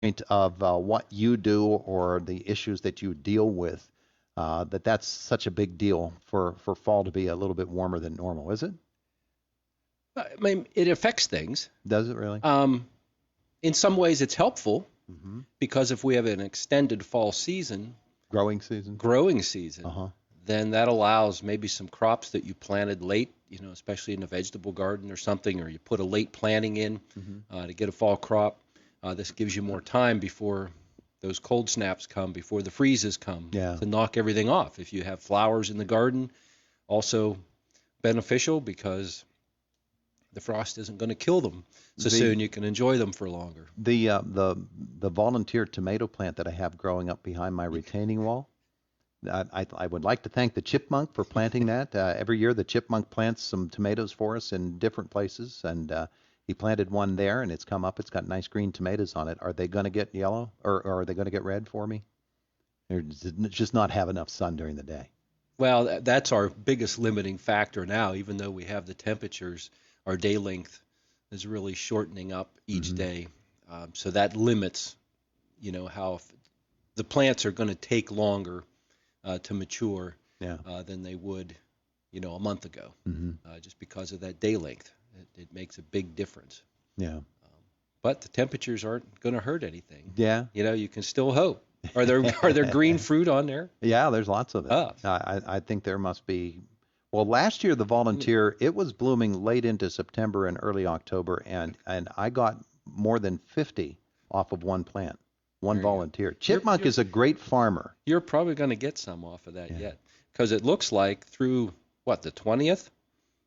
point of what you do or the issues that you deal with, that's such a big deal for fall to be a little bit warmer than normal, is it? I mean, it affects things. Does it really? In some ways, it's helpful Hmm. because if we have an extended fall season, Growing season? growing season, Uh-huh. then that allows maybe some crops that you planted late, especially in a vegetable garden or something, or you put a late planting in Hmm. to get a fall crop. This gives you more time before those cold snaps come, before the freezes come, Yeah. to knock everything off. If you have flowers in the garden, also beneficial because the frost isn't going to kill them so The soon. You can enjoy them for longer. the volunteer tomato plant that I have growing up behind my retaining wall. I would like to thank the chipmunk for planting that. Every year, the chipmunk plants some tomatoes for us in different places, and he planted one there, and it's come up. It's got nice green tomatoes on it. Are they going to get yellow, or are they going to get red for me? Or does it just not have enough sun during the day? Well, that's our biggest limiting factor now. Even though we have the temperatures, our day length is really shortening up each Hmm. day. So that limits, how the plants are going to take longer to mature Yeah. than they would, a month ago, Hmm. just because of that day length. It makes a big difference. Yeah. But the temperatures aren't going to hurt anything. Yeah. You can still hope. Are there green fruit on there? Yeah, there's lots of it. Ah, I think there must be. Well, last year the volunteer it was blooming late into September and early October, and I got more than 50 off of one plant, one there you go. volunteer. You're Chipmunk you're is a great farmer. you're probably going to get some off of that Yeah, yet, because it looks like through what, the 20th.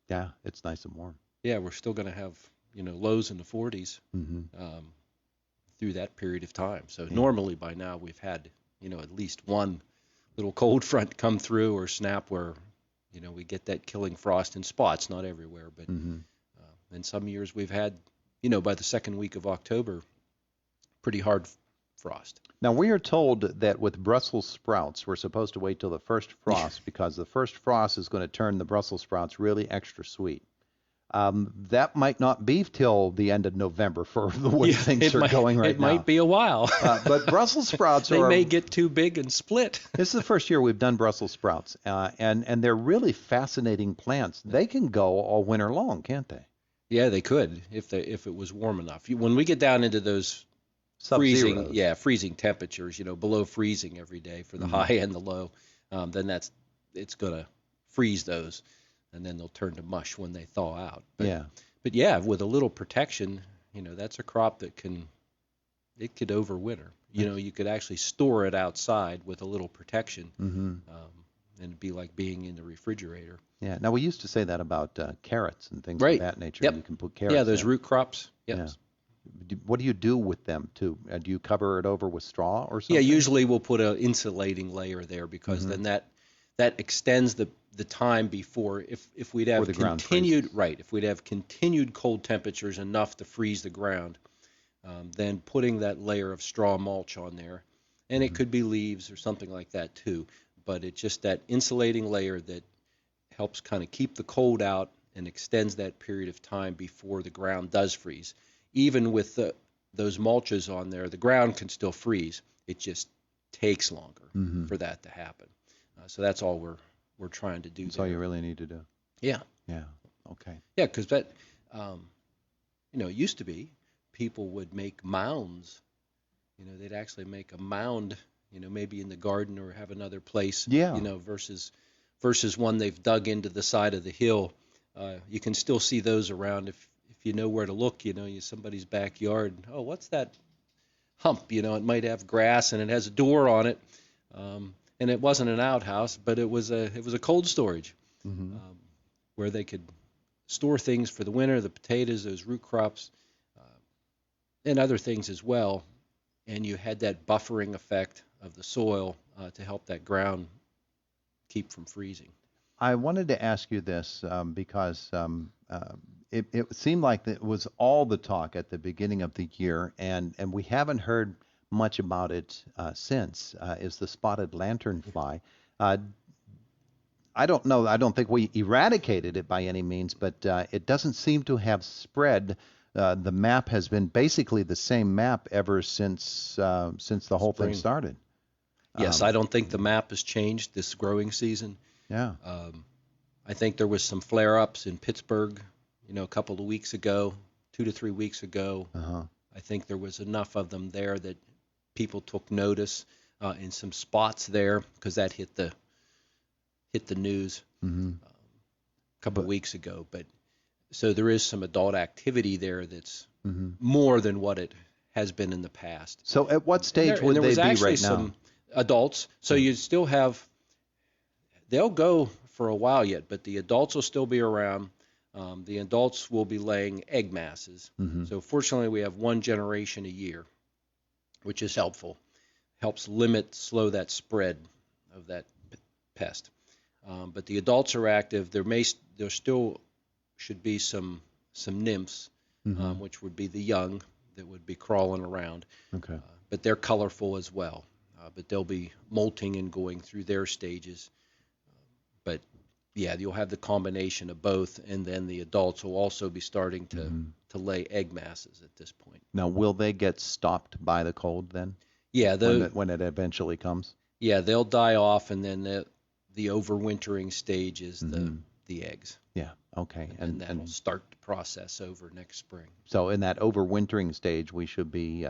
yeah, it's nice and warm. Yeah, we're still going to have lows in the 40s Hmm. um, through that period of time. So Yeah. normally by now we've had at least one little cold front come through or snap where we get that killing frost in spots, not everywhere, but Hmm. in some years we've had by the second week of October pretty hard frost. Now we are told that with Brussels sprouts, we're supposed to wait till the first frost because the first frost is going to turn the Brussels sprouts really extra sweet. That might not be till the end of November for the way Yeah, things are going right it might now. be a while. But Brussels sprouts They are. may get too big and split. This is the first year we've done Brussels sprouts, and they're really fascinating plants. They can go all winter long, can't they? Yeah, they could if it was warm enough. When we get down into those freezing, Sub-zeros. yeah, freezing temperatures, below freezing every day for the Hmm. high and the low, then it's gonna freeze those, and then they'll turn to mush when they thaw out. But Yeah. but yeah, with a little protection, that's a crop that it could overwinter. You could actually store it outside with a little protection, Hmm. and it'd be like being in the refrigerator. Yeah. Now we used to say that about carrots and things of Right. that nature. Yep. You can put Yeah, carrots those in. root crops. Yep. Yeah. What do you do with them too? Do you cover it over with straw or Yeah, something? usually we'll put an insulating layer there because Hmm. then that extends the time before if we'd Before have the ground continued freezes. right if we'd have continued cold temperatures enough to freeze the ground, then putting that layer of straw mulch on there, and it Hmm. could be leaves or something like that too, but it's just that insulating layer that helps kind of keep the cold out and extends that period of time before the ground does freeze. Even with those mulches on there, the ground can still freeze. It just takes longer Hmm. for that to happen. So that's all we're trying to do That's all you there. really need to do. Yeah, Yeah. Okay. yeah, because that it used to be people would make mounds. They'd actually make a mound. Maybe in the garden or have another place. Yeah. Versus one they've dug into the side of the hill. You can still see those around if you know where to look. Somebody's backyard. Oh, what's that hump? It might have grass and it has a door on it. And it wasn't an outhouse, but it was a cold storage Hmm. um, where they could store things for the winter, the potatoes, those root crops, and other things as well. And you had that buffering effect of the soil to help that ground keep from freezing. I wanted to ask you this because it seemed like it was all the talk at the beginning of the year, and we haven't heard much about it since. Is the spotted lanternfly? Uh, I don't know. I don't think we eradicated it by any means, but it doesn't seem to have spread the map has been basically the same map ever since the whole thing Spring. started. Yes, I don't think the map has changed this growing season. Yeah. I think there was some flare-ups in Pittsburgh, a couple of weeks ago, 2 to 3 weeks ago. Uh-huh. I think there was enough of them there that people took notice in some spots there because that hit the news Mm-hmm. a couple of weeks ago. But so there is some adult activity there that's Mm-hmm. more than what it has been in the past. So at what stage would there they was be actually right now? some adults, so you still have. They'll go for a while yet, but the adults will still be around. The adults will be laying egg masses. Mm-hmm. So fortunately, we have one generation a year, which is helpful. Helps slow that spread of that pest. But the adults are active. There still should be some nymphs, Mm-hmm. which would be the young that would be crawling around. Okay. But they're colorful as well. But they'll be molting and going through their stages. But yeah, you'll have the combination of both, and then the adults will also be starting to lay egg masses at this point. Now, will they get stopped by the cold then? Yeah, When it eventually comes? yeah, they'll die off, and then the overwintering stage is the eggs, Yeah. Okay. and that'll start the process over next spring. So in that overwintering stage, we should be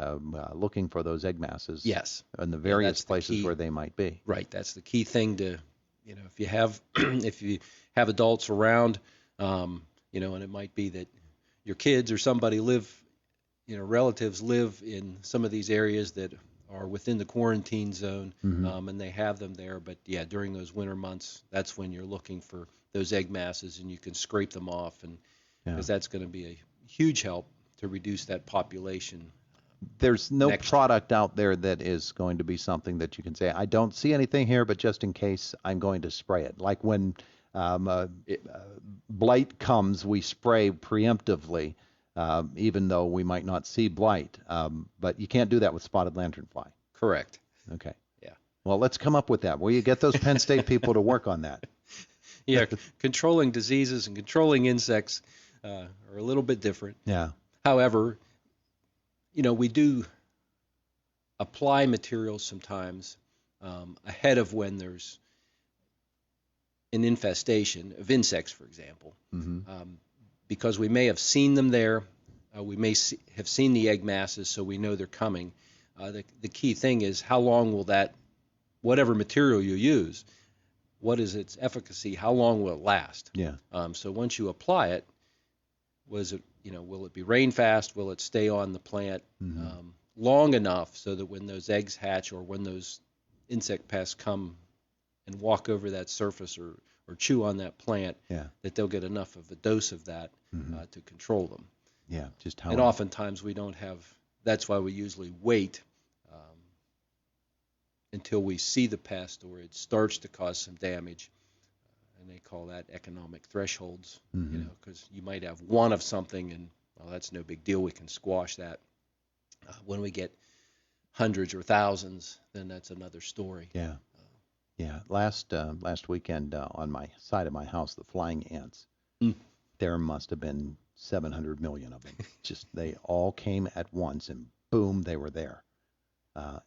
looking for those egg masses. Yes, In the various that's the places key. where they might be. Right, that's the key thing to, if you have if you have adults around, and it might be that your kids or somebody relatives live in some of these areas that are within the quarantine zone, and they have them there. But yeah, during those winter months, that's when you're looking for those egg masses, and you can scrape them off, and because that's going to be a huge help to reduce that population. There's no product out there that is going to be something that you can say, I don't see anything here, but just in case, I'm going to spray it. Like when blight comes, we spray preemptively, even though we might not see blight. But you can't do that with spotted lanternfly. Correct. Okay. Yeah. Well, let's come up with that. Will you get those Penn State people to work on that? Yeah, controlling diseases and controlling insects are a little bit different. Yeah. However, we do apply materials sometimes ahead of when there's an infestation of insects, for example, because we may have seen them there. We may have seen the egg masses, so we know they're coming. The key thing is how long will whatever material you use, what is its efficacy? How long will it last? Yeah. So once you apply it, will it be rain fast? Will it stay on the plant long enough so that when those eggs hatch or when those insect pests come and walk over that surface or chew on that plant, that they'll get enough of a dose of that to control them? Yeah. Just how. And oftentimes we don't have. That's why we usually wait until we see the pest or it starts to cause some damage. And they call that economic thresholds, because you might have one of something and, well, that's no big deal. We can squash that. When we get hundreds or thousands, then that's another story. Yeah. Yeah. Last weekend on my side of my house, the flying ants, there must have been 700 million of them. Just they all came at once and boom, they were there.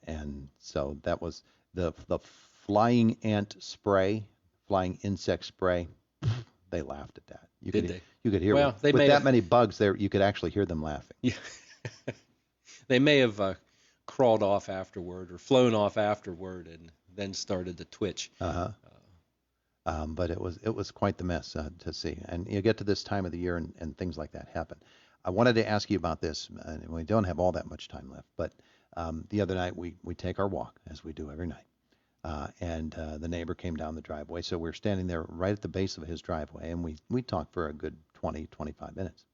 And so that was the flying ant spray, flying insect spray. They laughed at that. You could hear with that many bugs there. You could actually hear them laughing. Yeah. They may have crawled off afterward or flown off afterward and then started to twitch. But it was quite the mess to see. And you get to this time of the year and things like that happen. I wanted to ask you about this, and we don't have all that much time left, but the other night we take our walk, as we do every night, and the neighbor came down the driveway, so we're standing there right at the base of his driveway, and we talked for a good 20-25 minutes.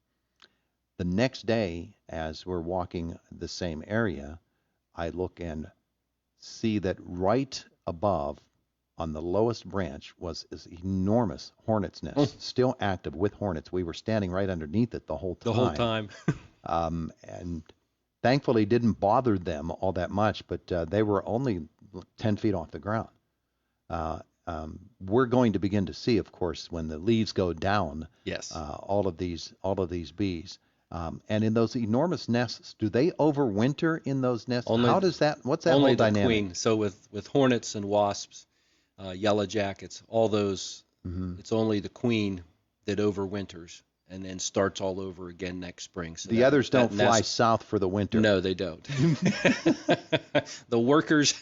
The next day, as we're walking the same area, I look and see that right above on the lowest branch was this enormous hornet's nest, still active with hornets. We were standing right underneath it the whole time. And thankfully didn't bother them all that much, but they were only 10 feet off the ground. We're going to begin to see, of course, when the leaves go down, yes, all of these bees. And in those enormous nests, do they overwinter in those nests? Only, How does that? What's that only whole the dynamic? queen. So with hornets and wasps, yellow jackets, all those, it's only the queen that overwinters and then starts all over again next spring. So The others don't fly south for the winter. No, they don't. The workers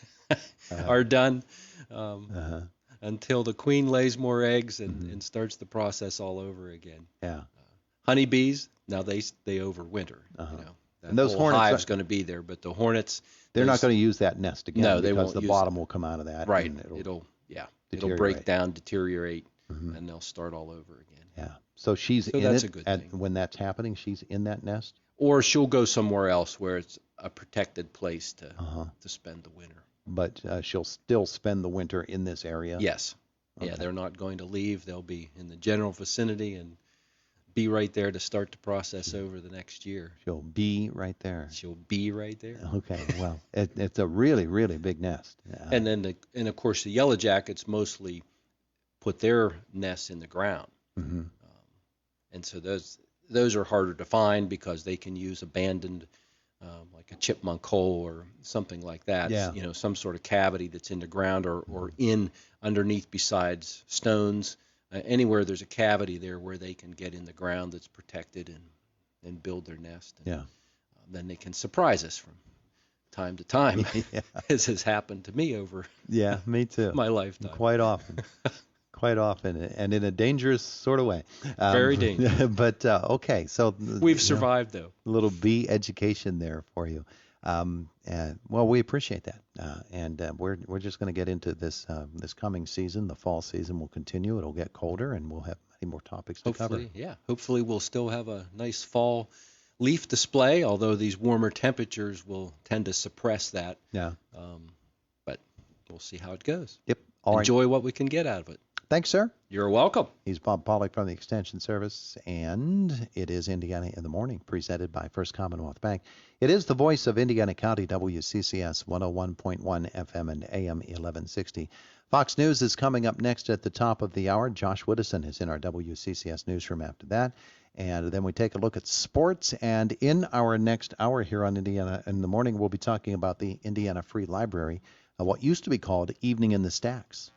are done until the queen lays more eggs and starts the process all over again. Yeah. Honeybees, now they overwinter. That And those whole hornets hive's going to be there, but the hornets, they're not going to use that nest again. No, they because won't the use bottom will come out of that. right. And It'll deteriorate. break down, deteriorate, and they'll start all over again. Yeah. So she's in that's it a good thing. when that's happening. She's in that nest. Or she'll go somewhere else where it's a protected place to spend the winter. But she'll still spend the winter in this area. Yes. Okay. Yeah, they're not going to leave. They'll be in the general vicinity and be right there to start the process over the next year. She'll be right there. She'll be right there. Okay, well, it's a really, really big nest. And then, of course, the yellow jackets mostly put their nests in the ground. Mm-hmm. And so those are harder to find because they can use abandoned, like a chipmunk hole or something like that. Yeah. Some sort of cavity that's in the ground or in underneath besides stones. Anywhere there's a cavity there where they can get in the ground that's protected and build their nest. And, then they can surprise us from time to time, as has happened to me over me too. my lifetime. Quite often. Quite often, and in a dangerous sort of way. Very dangerous. But, okay, so... We've survived, though. A little bee education there for you. Well, we appreciate that. And we're just going to get into this coming season. The fall season will continue. It'll get colder, and we'll have many more topics to cover. Yeah. Hopefully we'll still have a nice fall leaf display, although these warmer temperatures will tend to suppress that. Yeah. But we'll see how it goes. Yep. All Enjoy what we can get out of it. Thanks, sir. You're welcome. He's Bob Pollock from the Extension Service, and it is Indiana in the Morning, presented by First Commonwealth Bank. It is the voice of Indiana County, WCCS 101.1 FM and AM 1160. Fox News is coming up next at the top of the hour. Josh Woodison is in our WCCS newsroom after that. And then we take a look at sports. And in our next hour here on Indiana in the Morning, we'll be talking about the Indiana Free Library, what used to be called Evening in the Stacks.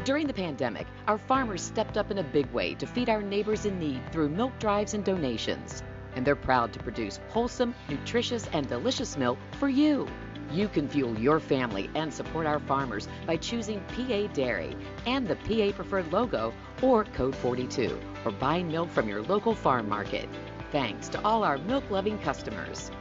During the pandemic, our farmers stepped up in a big way to feed our neighbors in need through milk drives and donations. And they're proud to produce wholesome, nutritious, and delicious milk for you. You can fuel your family and support our farmers by choosing PA Dairy and the PA Preferred logo or Code 42, or buying milk from your local farm market. Thanks to all our milk-loving customers.